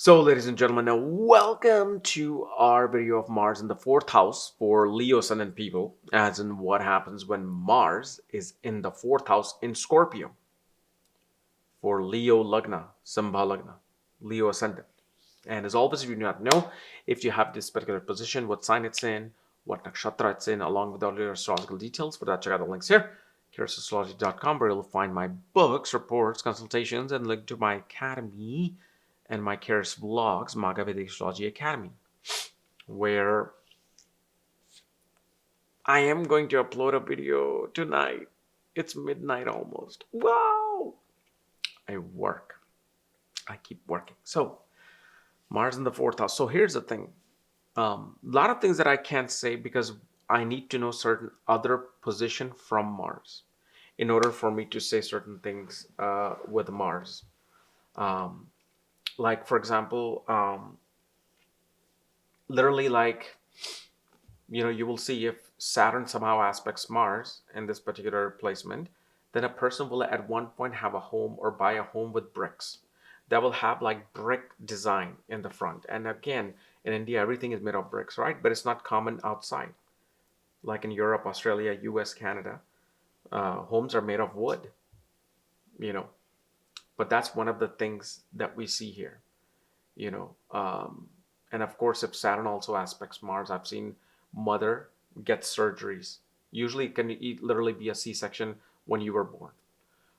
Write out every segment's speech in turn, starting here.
So, ladies and gentlemen, now welcome to our video of Mars in the fourth house for Leo Ascendant people, as in what happens when Mars is in the fourth house in Scorpio for Leo Lagna, Sambha Lagna, Leo Ascendant. And as always, if you do not know, if you have this particular position, what sign it's in, what nakshatra it's in, along with all your astrological details, for that, check out the links here, KRSchannel.com, where you'll find my books, reports, consultations, and link to my academy and my KRS vlogs, Maga Vedic Astrology Academy, where I am going to upload a video tonight. It's midnight almost. Wow! I work. I keep working. So, Mars in the fourth house. So, here's the thing. A lot of things that I can't say because I need to know certain other position from Mars in order for me to say certain things with Mars. Um, like, for example, literally like, you will see if Saturn somehow aspects Mars in this particular placement, then a person will at one point have a home or buy a home with bricks that will have like brick design in the front. And again, in India, everything is made of bricks, right? But it's not common outside. Like in Europe, Australia, US, Canada, homes are made of wood, you know. But that's one of the things that we see here, you know. And of course, if Saturn also aspects Mars, I've seen mother get surgeries. Usually it can literally be a C-section when you were born.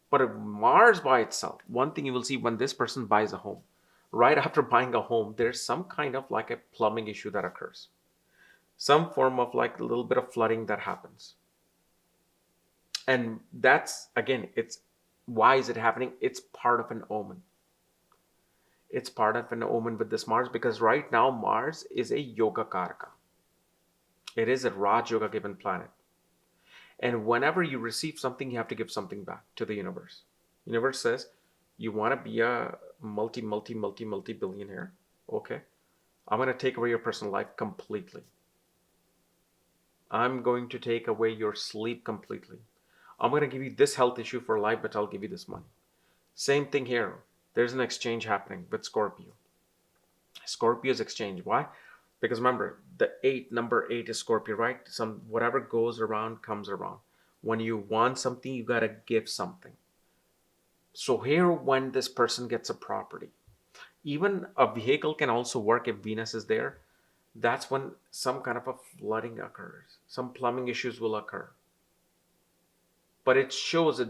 But if Mars by itself, one thing you will see when this person buys a home, right after buying a home, there's some kind of like a plumbing issue that occurs. Some form of like a little bit of flooding that happens. And that's, again, it's why is it happening? It's part of an omen. It's part of an omen with this Mars because right now Mars is a yoga karaka. It is a Raj Yoga given planet. And whenever you receive something, you have to give something back to the universe. Universe says, you want to be a multi billionaire. Okay. I'm going to take away your personal life completely. I'm going to take away your sleep completely. I'm going to give you this health issue for life, but I'll give you this money. Same thing here. There's an exchange happening with Scorpio. Scorpio's exchange. Why? Because remember, number eight is Scorpio, right? Whatever goes around comes around. When you want something, you gotta give something. So here, when this person gets a property, even a vehicle can also work if Venus is there. That's when some kind of a flooding occurs. Some plumbing issues will occur. But it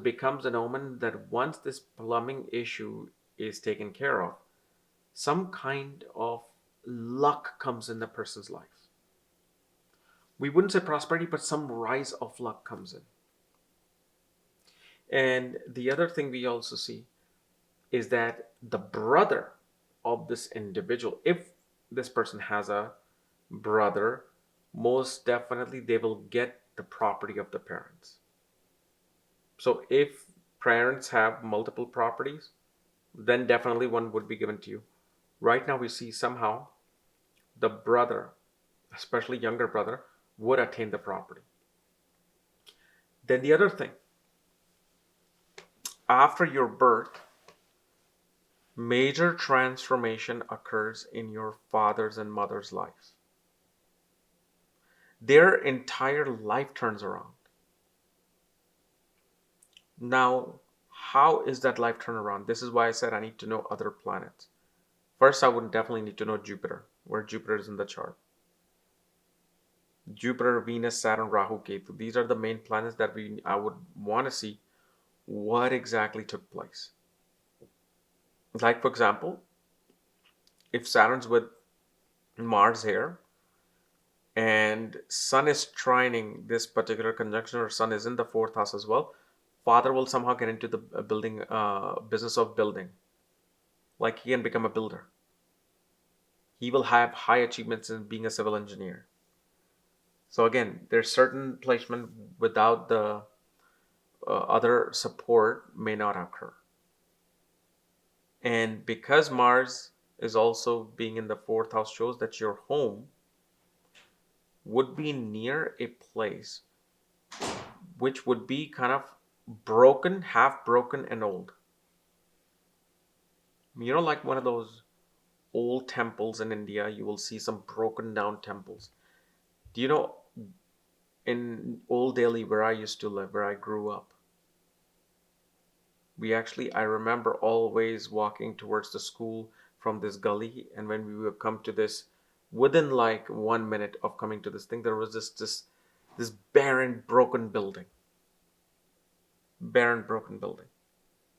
becomes an omen that once this plumbing issue is taken care of, some kind of luck comes in the person's life. We wouldn't say prosperity, but some rise of luck comes in. And the other thing we also see is that the brother of this individual, if this person has a brother, most definitely they will get the property of the parents. So if parents have multiple properties, then definitely one would be given to you. Right now we see somehow the brother, especially younger brother, would attain the property. Then the other thing, after your birth, major transformation occurs in your father's and mother's lives. Their entire life turns around. Now, how is that life turnaround? This is why I said I need to know other planets. First, I would definitely need to know Jupiter, where Jupiter is in the chart. Jupiter, Venus, Saturn, Rahu, Ketu. These are the main planets that I would want to see what exactly took place. Like, for example, if Saturn's with Mars here and Sun is trining this particular conjunction, or Sun is in the fourth house as well, father will somehow get into the building business of building. Like he can become a builder. He will have high achievements in being a civil engineer. So again, there's certain placement without the other support may not occur. And because Mars is also being in the fourth house, shows that your home would be near a place which would be kind of broken, half broken and old. Like one of those old temples in India, you will see some broken down temples. Do you know, in Old Delhi, where I used to live, where I grew up, I remember always walking towards the school from this gully, and when we would come to this, within like 1 minute of coming to this thing, there was this barren, broken building.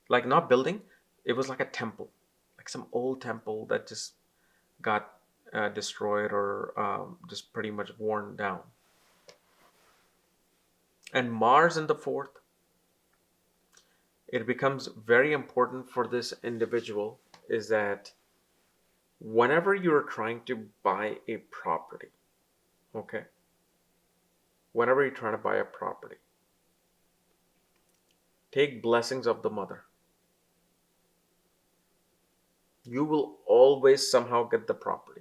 Like not building, it was like a temple, like some old temple that just got destroyed or just pretty much worn down. And Mars in the fourth, it becomes very important for this individual is that whenever you're trying to buy a property, okay, whenever you're trying to buy a property, take blessings of the mother. You will always somehow get the property.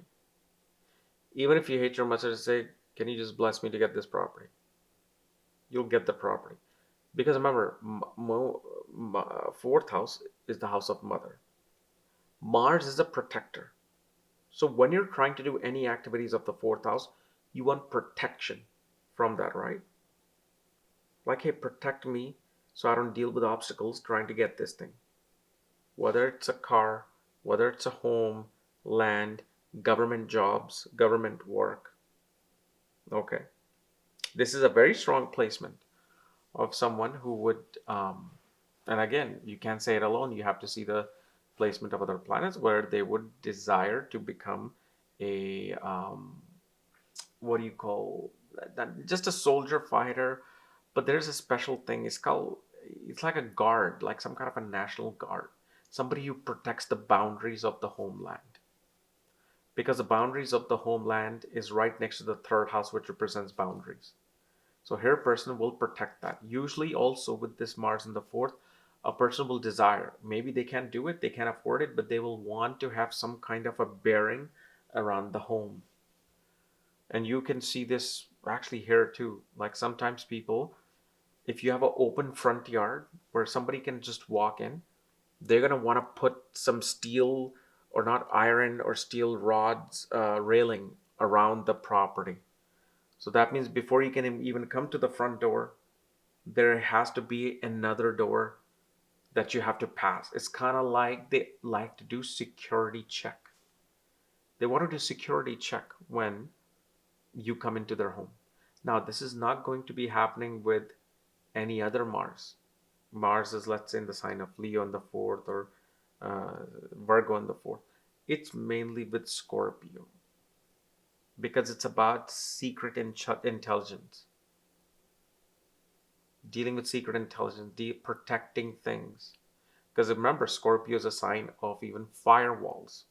Even if you hate your mother, say, can you just bless me to get this property? You'll get the property. Because remember, fourth house is the house of mother. Mars is a protector. So when you're trying to do any activities of the fourth house, you want protection from that, right? Like, hey, protect me so I don't deal with obstacles trying to get this thing. Whether it's a car, whether it's a home, land, government jobs, government work. Okay. This is a very strong placement of someone who would, and again, you can't say it alone. You have to see the placement of other planets where they would desire to become a, what do you call that? Just a soldier fighter. But there's a special thing. It's like a guard, like some kind of a national guard. Somebody who protects the boundaries of the homeland. Because the boundaries of the homeland is right next to the third house, which represents boundaries. So here a person will protect that. Usually also with this Mars in the fourth, a person will desire. Maybe they can't do it, they can't afford it, but they will want to have some kind of a bearing around the home. And you can see this actually here too. Like sometimes people, if you have an open front yard where somebody can just walk in, they're going to want to put some steel or not iron or steel rods railing around the property. So that means before you can even come to the front door, there has to be another door that you have to pass. It's kind of like they like to do security check. They want to do security check when you come into their home. Now, this is not going to be happening with any other Mars. Mars is, let's say, in the sign of Leo in the fourth or Virgo in the fourth. It's mainly with Scorpio because it's about secret intelligence, dealing with secret intelligence, protecting things. Because remember, Scorpio is a sign of even firewalls,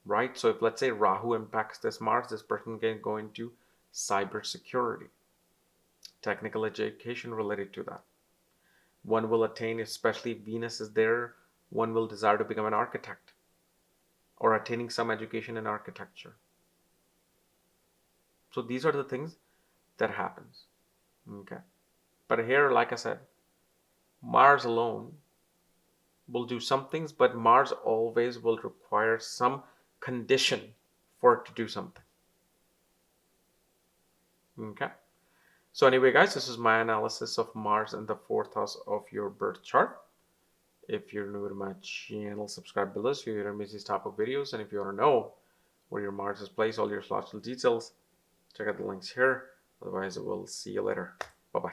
right? So if let's say Rahu impacts this Mars, this person can go into cybersecurity, technical education related to that. One will attain, especially if Venus is there, one will desire to become an architect or attaining some education in architecture. So these are the things that happens. Okay. But here, like I said, Mars alone will do some things, but Mars always will require some condition for it to do something. Okay. So anyway, guys, this is my analysis of Mars in the fourth house of your birth chart. If you're new to my channel, subscribe below so you don't miss these type of videos. And if you want to know where your Mars is placed, all your astrological details, check out the links here. Otherwise, we'll see you later. Bye-bye.